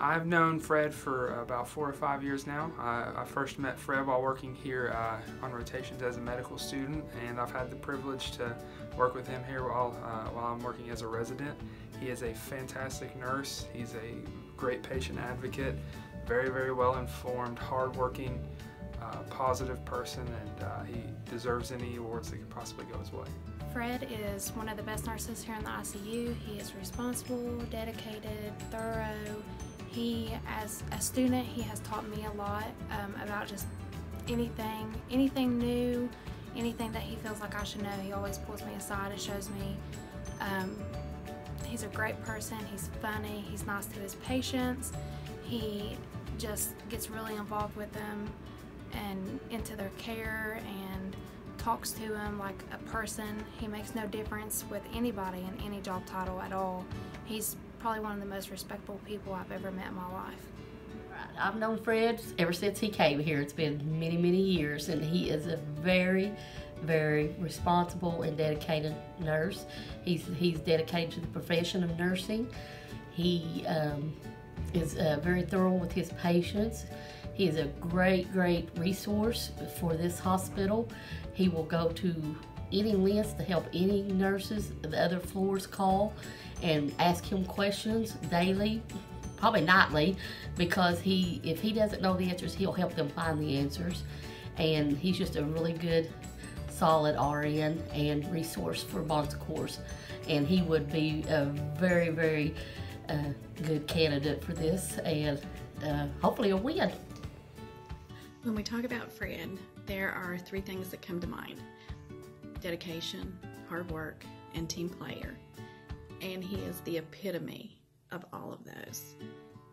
I've known Fred for about 4 or 5 years now. I first met Fred while working here on rotations as a medical student, and I've had the privilege to work with him here while I'm working as a resident. He is a fantastic nurse. He's a great patient advocate, very, very well informed, hardworking, positive person, and he deserves any awards that could possibly go his way. Fred is one of the best nurses here in the ICU. He is responsible, dedicated, thorough. As a student, he has taught me a lot about just anything new, anything that he feels like I should know. He always pulls me aside and shows me. He's a great person, he's funny, he's nice to his patients. He just gets really involved with them and into their care and talks to them like a person. He makes no difference with anybody in any job title at all. He's probably one of the most respectable people I've ever met in my life. I've known Fred ever since he came here. It's been many, many years, and he is a very, very responsible and dedicated nurse. He's dedicated to the profession of nursing. He is very thorough with his patients. He is a great, great resource for this hospital. He will go to any lengths to help any nurses the other floors call and ask him questions daily, probably nightly, because if he doesn't know the answers, he'll help them find the answers. And he's just a really good, solid RN and resource for Bon Secours. And he would be a very, very good candidate for this, and hopefully a win. When we talk about Fred, there are 3 things that come to mind: dedication, hard work, and team player. And he is the epitome of all of those.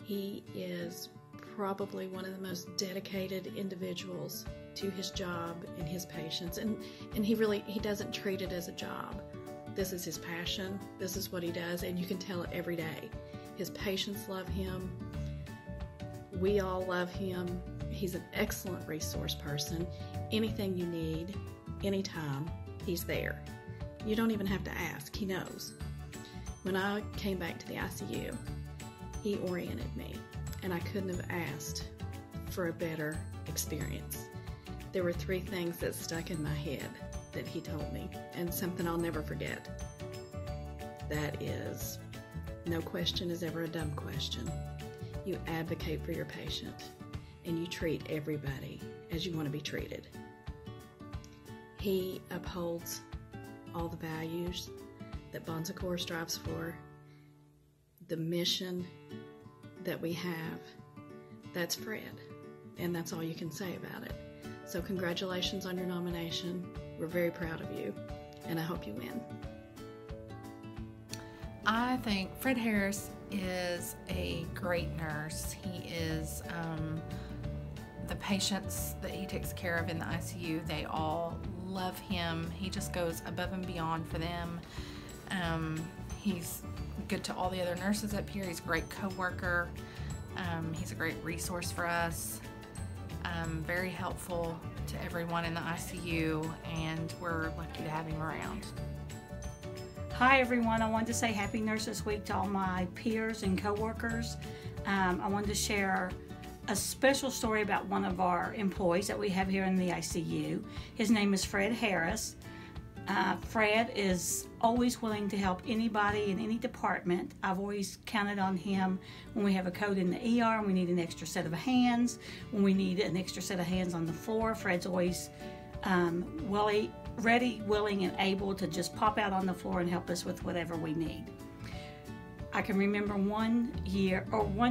He is probably one of the most dedicated individuals to his job and his patients, and he doesn't treat it as a job. This is his passion, this is what he does, and you can tell it every day. His patients love him, we all love him. He's an excellent resource person. Anything you need, anytime, he's there. You don't even have to ask, he knows. When I came back to the ICU, he oriented me, and I couldn't have asked for a better experience. There were 3 things that stuck in my head that he told me, and something I'll never forget. That is, no question is ever a dumb question. You advocate for your patient, and you treat everybody as you want to be treated. He upholds all the values that Bon Secours strives for, the mission that we have. That's Fred, and that's all you can say about it. So congratulations on your nomination. We're very proud of you, and I hope you win. I think Fred Harris is a great nurse. He is the patients that he takes care of in the ICU, they all love him. He just goes above and beyond for them. He's good to all the other nurses up here. He's a great co-worker. He's a great resource for us. Very helpful to everyone in the ICU, and we're lucky to have him around. Hi everyone, I wanted to say Happy Nurses Week to all my peers and co-workers. I wanted to share a special story about one of our employees that we have here in the ICU. His name is Fred Harris. Fred is always willing to help anybody in any department. I've always counted on him when we have a code in the ER and we need an extra set of hands, when we need an extra set of hands on the floor. Fred's always ready, willing, and able to just pop out on the floor and help us with whatever we need. I can remember one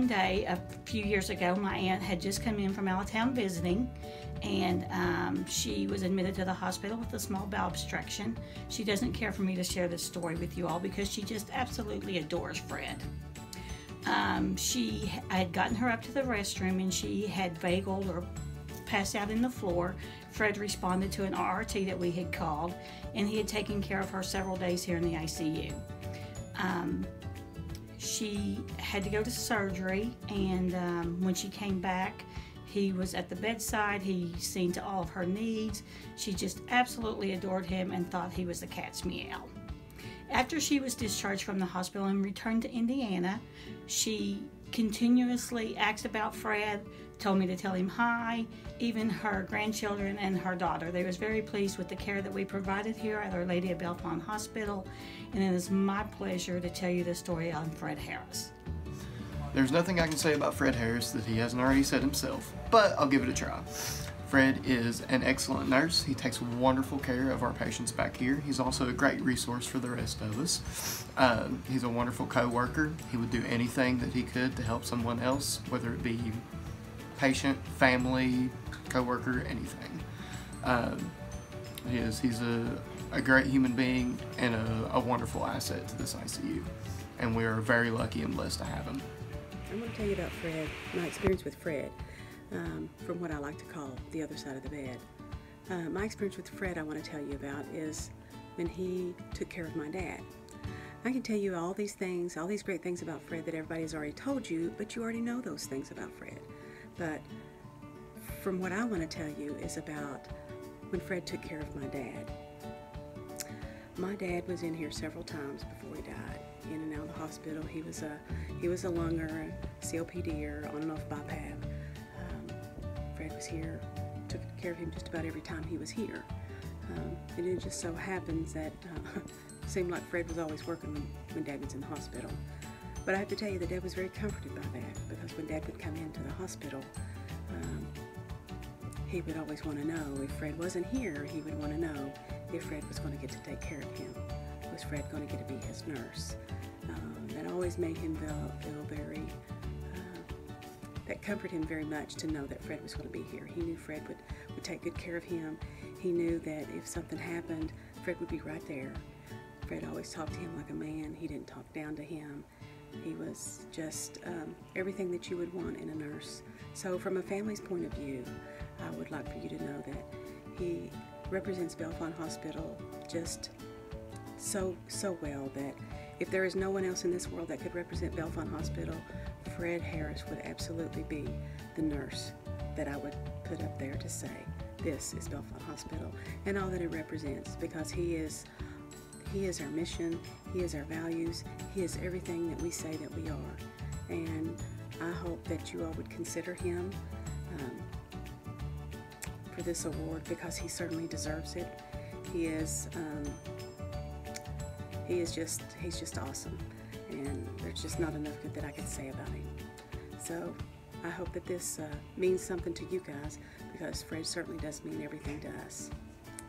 day a few years ago, my aunt had just come in from out of town visiting, and she was admitted to the hospital with a small bowel obstruction. She doesn't care for me to share this story with you all because she just absolutely adores Fred. I had gotten her up to the restroom and she had vagaled or passed out in the floor. Fred responded to an RRT that we had called, and he had taken care of her several days here in the ICU. She had to go to surgery, and when she came back, he was at the bedside. He seen to all of her needs. She just absolutely adored him and thought he was the cat's meow. After she was discharged from the hospital and returned to Indiana, she continuously asked about Fred, told me to tell him hi, even her grandchildren and her daughter. They was very pleased with the care that we provided here at Our Lady of Bellefonte Hospital, and it is my pleasure to tell you the story on Fred Harris. There's nothing I can say about Fred Harris that he hasn't already said himself, but I'll give it a try. Fred is an excellent nurse. He takes wonderful care of our patients back here. He's also a great resource for the rest of us. He's a wonderful co-worker. He would do anything that he could to help someone else, whether it be patient, family, co-worker, anything. He's a great human being and a wonderful asset to this ICU. And we are very lucky and blessed to have him. I'm going to tell you about Fred, my experience with Fred, from what I like to call the other side of the bed. My experience with Fred I want to tell you about is when he took care of my dad. I can tell you all these things, all these great things about Fred that everybody has already told you, but you already know those things about Fred. But from what I want to tell you is about when Fred took care of my dad. My dad was in here several times before he died, in and out of the hospital. He was a lunger, a COPD, on and off BiPAP. Fred was here, took care of him just about every time he was here. And it just so happens that it seemed like Fred was always working when Dad was in the hospital. But I have to tell you that Dad was very comforted by that, because when Dad would come into the hospital, he would always want to know if Fred wasn't here. He would want to know if Fred was going to get to take care of him. Was Fred going to get to be his nurse? That always made him feel very, that comforted him very much to know that Fred was going to be here. He knew Fred would take good care of him. He knew that if something happened, Fred would be right there. Fred always talked to him like a man. He didn't talk down to him. He was just everything that you would want in a nurse. So from a family's point of view, I would like for you to know that he represents Bellefonte Hospital just so well that if there is no one else in this world that could represent Bellefonte Hospital, Fred Harris would absolutely be the nurse that I would put up there to say, this is Bellefonte Hospital and all that it represents, because he is our mission, he is our values, he is everything that we say that we are. And I hope that you all would consider him for this award, because he certainly deserves it. He's just awesome, and there's just not enough good that I could say about him. So I hope that this means something to you guys, because Fred certainly does mean everything to us.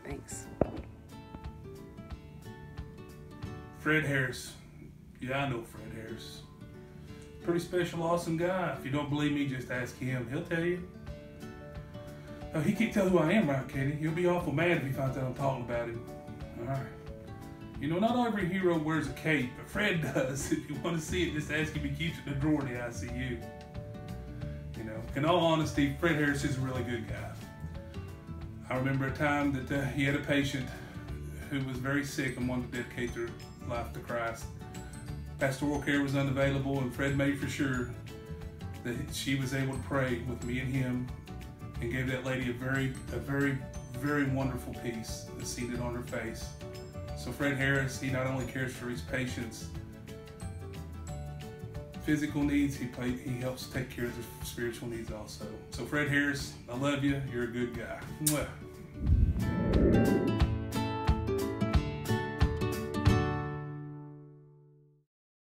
Thanks. Fred Harris. Yeah, I know Fred Harris. Pretty special, awesome guy. If you don't believe me, just ask him. He'll tell you. Oh, he can't tell who I am, right, Katie? He'll be awful mad if he finds out I'm talking about him. All right. You know, not every hero wears a cape, but Fred does. If you want to see it, just ask him. He keeps it in the drawer in the ICU. You know, in all honesty, Fred Harris is a really good guy. I remember a time that he had a patient who was very sick and wanted to dedicate their life to Christ. Pastoral care was unavailable, and Fred made for sure that she was able to pray with me and him, and gave that lady a very wonderful peace that's seated on her face. So Fred Harris, he not only cares for his patients' physical needs, he helps take care of their spiritual needs also. So Fred Harris, I love you. You're a good guy. Mwah.